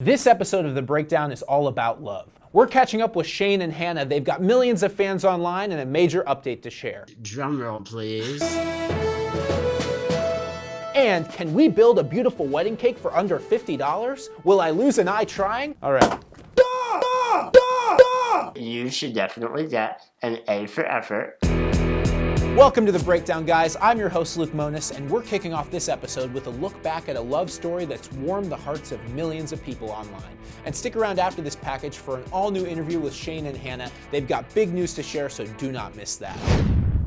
This episode of The Breakdown is all about love. We're catching up with Shane and Hannah. They've got millions of fans online and a major update to share. Drum roll, please. And can we build a beautiful wedding cake for under $50? Will I lose an eye trying? All right. You should definitely get an A for effort. Welcome to The Breakdown, guys. I'm your host, Luke Mones, and we're kicking off this episode with a look back at a love story that's warmed the hearts of millions of people online. And stick around after this package for an all-new interview with Shane and Hannah. They've got big news to share, so do not miss that.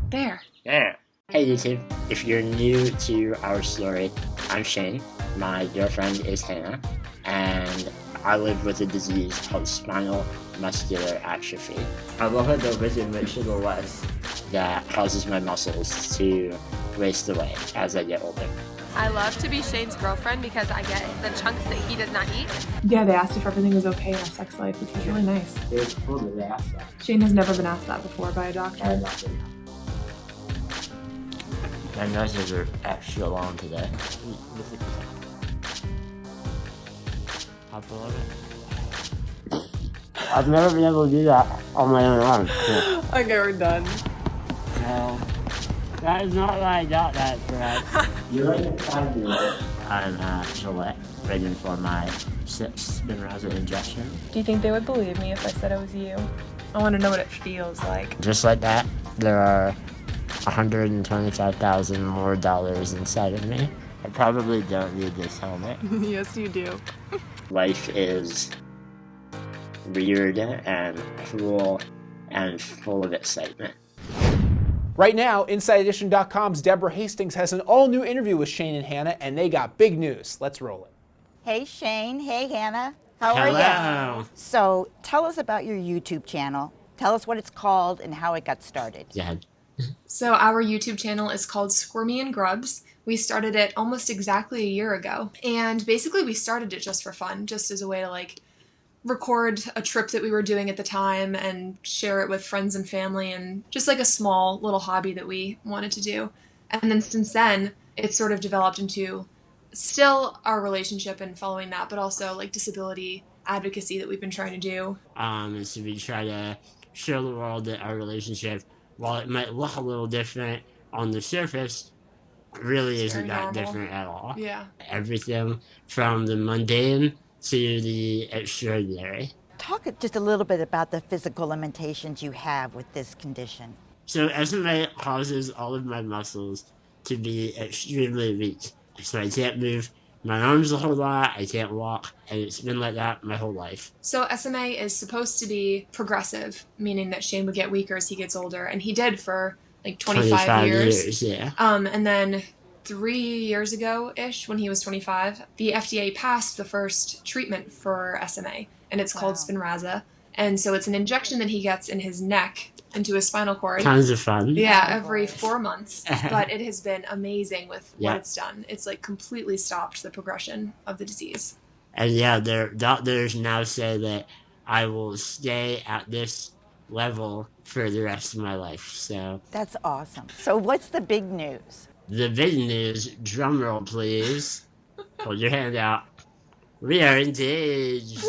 There. Yeah. Hey YouTube, if you're new to our story, I'm Shane, my girlfriend is Hannah, and I live with a disease called spinal muscular atrophy. I love it though with the less that causes my muscles to waste away as I get older. I love to be Shane's girlfriend because I get the chunks that he does not eat. Yeah, they asked if everything was okay in our sex life, which was really nice. It was cool that they asked that. Shane has never been asked that before by a doctor. My noses are extra long today. Hop a little bit. I've never been able to do that on my own arm. Yeah. Okay, we're done. No, that is not what I got that for. You're like a 5-year-old. I'm at Gillette, waiting for my 6th Spinraza injection. Do you think they would believe me if I said it was you? I want to know what it feels like. Just like that, there are $125,000 more dollars inside of me. I probably don't need this helmet. Yes, you do. Life is weird and cruel and full of excitement. Right now, InsideEdition.com's Deborah Hastings has an all-new interview with Shane and Hannah, and they got big news. Let's roll it. Hey Shane, hey Hannah, how are Hello. you? So tell us about your YouTube channel. Tell us what it's called and how it got started. Yeah. So our YouTube channel is called Squirmy and Grubs. We started it almost exactly a year ago. And basically we started it just for fun, just as a way to record a trip that we were doing at the time and share it with friends and family, and just like a small little hobby that we wanted to do. And then since then, it's sort of developed into still our relationship and following that, but also disability advocacy that we've been trying to do. And so we try to show the world that our relationship, while it might look a little different on the surface, really isn't that normal. different at all. Yeah. Everything from the mundane to the extraordinary. Talk just a little bit about the physical limitations you have with this condition. So SMA causes all of my muscles to be extremely weak. So I can't move my arms a whole lot, I can't walk, and it's been like that my whole life. So SMA is supposed to be progressive, meaning that Shane would get weaker as he gets older, and he did for 25 years. Yeah. And then 3 years ago-ish, when he was 25, the FDA passed the first treatment for SMA, and it's called Spinraza. And so it's an injection that he gets in his neck into his spinal cord. Tons of fun. Yeah, every 4 months. But it has been amazing with Yeah. what it's done. It's completely stopped the progression of the disease. And yeah, their doctors now say that I will stay at this level for the rest of my life. So That's awesome. So what's the big news? the big news, drum roll please. Hold your hand out. We are engaged.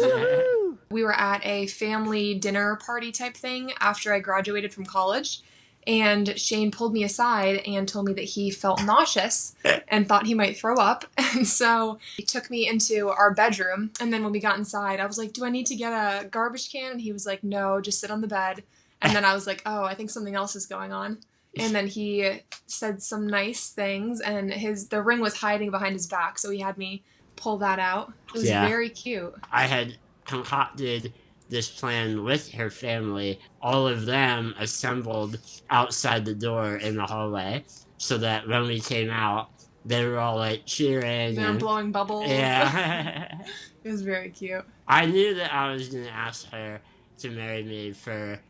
We were at a family dinner party type thing after I graduated from college, and Shane pulled me aside and told me that he felt nauseous and thought he might throw up. And so he took me into our bedroom, and then when we got inside, I was like, do I need to get a garbage can? And he was like, no, just sit on the bed. And then I was like, oh, I think something else is going on. And then he said some nice things, and the ring was hiding behind his back, so he had me pull that out. It was very cute. I had concocted this plan with her family, all of them assembled outside the door in the hallway, so that when we came out, they were all cheering. They were blowing bubbles. Yeah. It was very cute. I knew that I was going to ask her to marry me for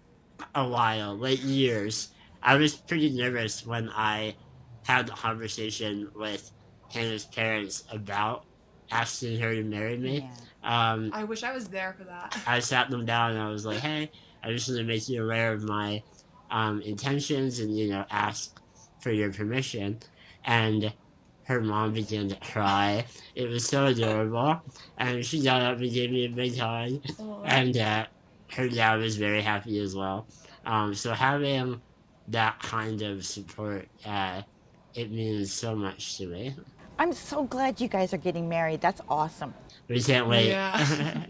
a while, years. I was pretty nervous when I had the conversation with Hannah's parents about asking her to marry me. Yeah. I wish I was there for that. I sat them down and I was like, hey, I just want to make you aware of my intentions and, ask for your permission. And her mom began to cry. It was so adorable. And she got up and gave me a big hug. And her dad was very happy as well. So having that kind of support, it means so much to me. I'm so glad you guys are getting married. That's awesome. We can't wait. Yeah.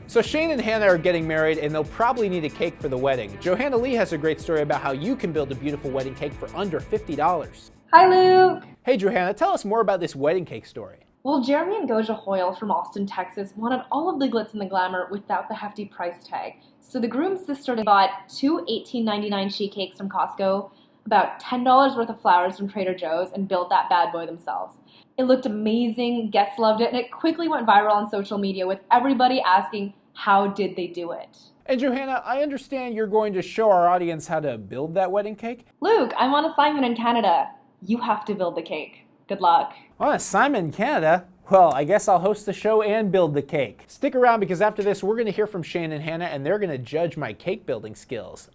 So Shane and Hannah are getting married, and they'll probably need a cake for the wedding. Johanna Li has a great story about how you can build a beautiful wedding cake for under $50. Hi, Luke. Hey Johanna, tell us more about this wedding cake story. Well, Jeremy and Goja Hoyle from Austin, Texas wanted all of the glitz and the glamour without the hefty price tag. So the groom's sister bought two $18.99 sheet cakes from Costco, about $10 worth of flowers from Trader Joe's, and built that bad boy themselves. It looked amazing, guests loved it, and it quickly went viral on social media with everybody asking, how did they do it? And Johanna, I understand you're going to show our audience how to build that wedding cake? Luke, I'm on assignment in Canada. You have to build the cake. Good luck. On assignment in Canada? Well, I guess I'll host the show and build the cake. Stick around because after this, we're going to hear from Shane and Hannah, and they're going to judge my cake building skills.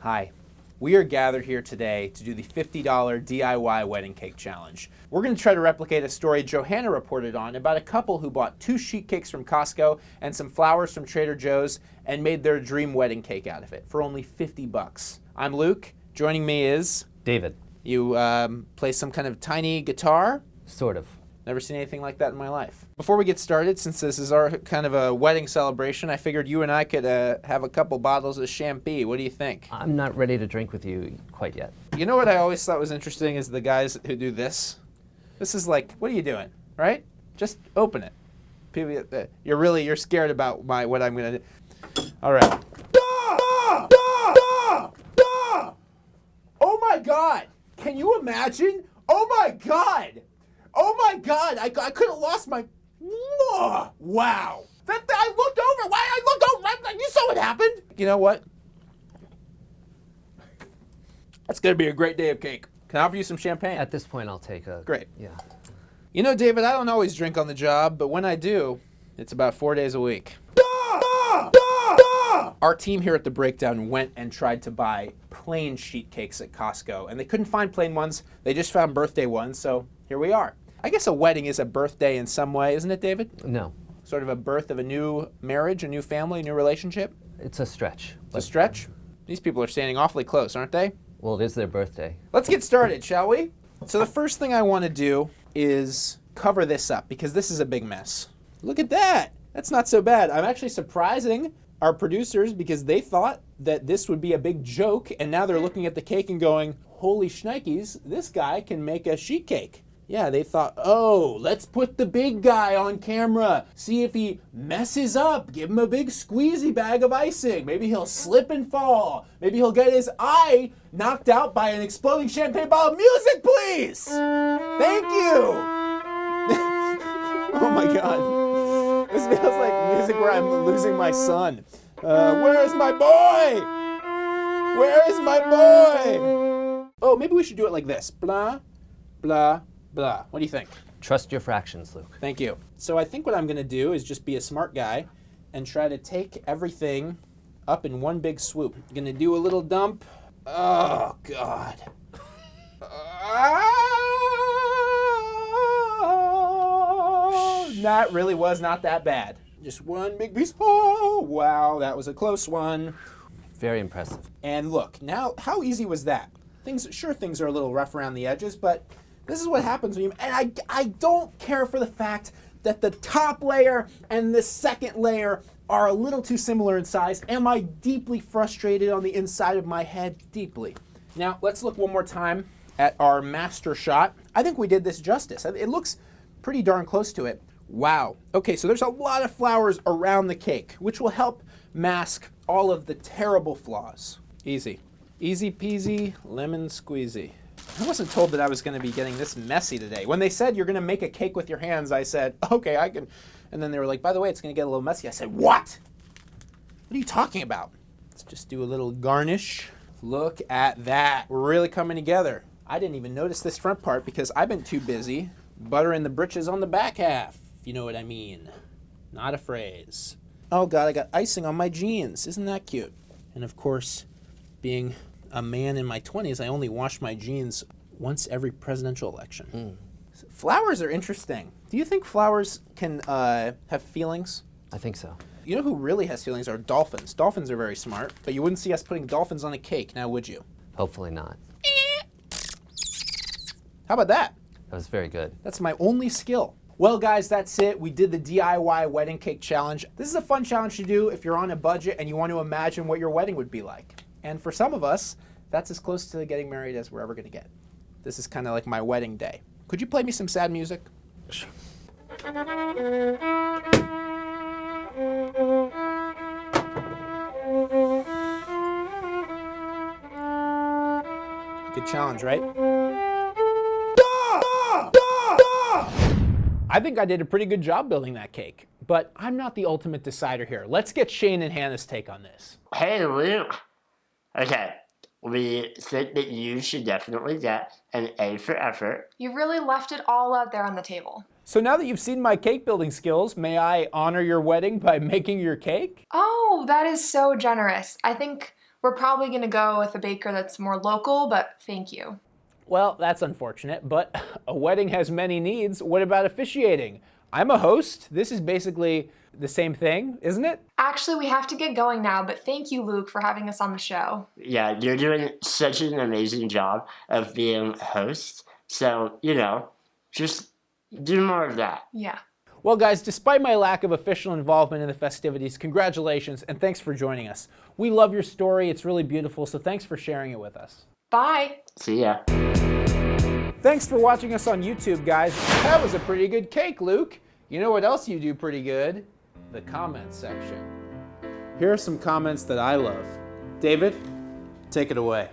Hi. We are gathered here today to do the $50 DIY wedding cake challenge. We're going to try to replicate a story Johanna reported on about a couple who bought 2 sheet cakes from Costco and some flowers from Trader Joe's and made their dream wedding cake out of it for only $50. I'm Luke. Joining me is David. You play some kind of tiny guitar? Sort of. Never seen anything like that in my life. Before we get started, since this is our kind of a wedding celebration, I figured you and I could have a couple bottles of champagne. What do you think? I'm not ready to drink with you quite yet. You know what I always thought was interesting is the guys who do this. This is like, what are you doing, right? Just open it. People, you're scared about what I'm gonna do. All right. Oh my God! Can you imagine? Oh my God! Oh my God! I could have lost my. Wow! I looked over. Why I looked over? You saw what happened. You know what? That's gonna be a great day of cake. Can I offer you some champagne? At this point, I'll take a... Great. Yeah. You know, David, I don't always drink on the job, but when I do, it's about 4 days a week. Our team here at The Breakdown went and tried to buy plain sheet cakes at Costco, and they couldn't find plain ones. They just found birthday ones, so here we are. I guess a wedding is a birthday in some way, isn't it, David? No. Sort of a birth of a new marriage, a new family, a new relationship? It's a stretch. It's a stretch? These people are standing awfully close, aren't they? Well, it is their birthday. Let's get started, shall we? So the first thing I want to do is cover this up because this is a big mess. Look at that. That's not so bad. I'm actually surprising our producers because they thought that this would be a big joke, and now they're looking at the cake and going, holy shnikes, this guy can make a sheet cake. Yeah, they thought, oh, let's put the big guy on camera. See if he messes up. Give him a big squeezy bag of icing. Maybe he'll slip and fall. Maybe he'll get his eye knocked out by an exploding champagne bottle. Music, please! Thank you! Oh my God. This feels like music where I'm losing my son. Where's my boy? Where is my boy? Oh, maybe we should do it like this. Blah, blah, blah. What do you think? Trust your fractions, Luke. Thank you. So I think what I'm going to do is just be a smart guy and try to take everything up in one big swoop. I'm going to do a little dump. Oh, God. That really was not that bad. Just one big piece. Oh, wow, that was a close one. Very impressive. And look, now, how easy was that? Things are a little rough around the edges, but this is what happens when you, and I don't care for the fact that the top layer and the second layer are a little too similar in size. Am I deeply frustrated on the inside of my head? Deeply. Now, let's look one more time at our master shot. I think we did this justice. It looks pretty darn close to it. Wow. Okay, so there's a lot of flowers around the cake, which will help mask all of the terrible flaws. Easy. Easy peasy, lemon squeezy. I wasn't told that I was going to be getting this messy today. When they said you're going to make a cake with your hands, I said, okay, I can. And then they were like, by the way, it's going to get a little messy. I said, what? What are you talking about? Let's just do a little garnish. Look at that. We're really coming together. I didn't even notice this front part because I've been too busy buttering the britches on the back half, if you know what I mean. Not a phrase. Oh God, I got icing on my jeans. Isn't that cute? And of course, being a man in my 20s, I only wash my jeans once every presidential election. Flowers are interesting. Do you think flowers can have feelings? I think so. You know who really has feelings are dolphins. Dolphins are very smart, but you wouldn't see us putting dolphins on a cake, now would you? Hopefully not. How about that? That was very good. That's my only skill. Well guys, that's it. We did the DIY wedding cake challenge. This is a fun challenge to do if you're on a budget and you want to imagine what your wedding would be like. And for some of us, that's as close to getting married as we're ever gonna get. This is kind of like my wedding day. Could you play me some sad music? Sure. Good challenge, right? I think I did a pretty good job building that cake, but I'm not the ultimate decider here. Let's get Shane and Hannah's take on this. Hey, Luke. Okay, we think that you should definitely get an A for effort. You really left it all out there on the table. So now that you've seen my cake building skills, may I honor your wedding by making your cake? Oh, that is so generous. I think we're probably going to go with a baker that's more local, but thank you. Well, that's unfortunate, but a wedding has many needs. What about officiating? I'm a host. This is basically the same thing, isn't it? Actually, we have to get going now, but thank you, Luke, for having us on the show. Yeah, you're doing such an amazing job of being a host. So, just do more of that. Yeah. Well, guys, despite my lack of official involvement in the festivities, congratulations and thanks for joining us. We love your story. It's really beautiful, so thanks for sharing it with us. Bye. See ya. Thanks for watching us on YouTube, guys. That was a pretty good cake, Luke. You know what else you do pretty good? The comments section. Here are some comments that I love. David, take it away.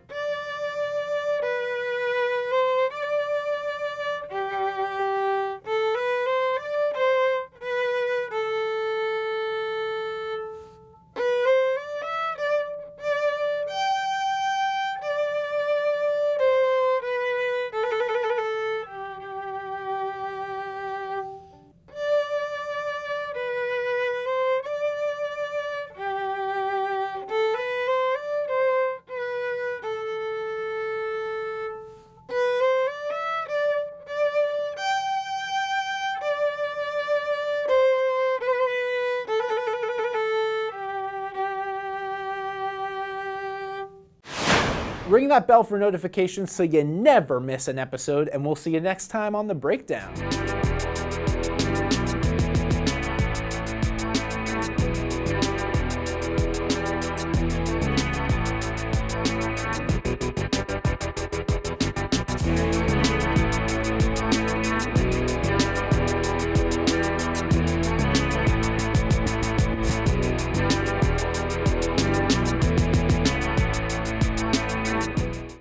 Ring that bell for notifications so you never miss an episode, and we'll see you next time on The Breakdown.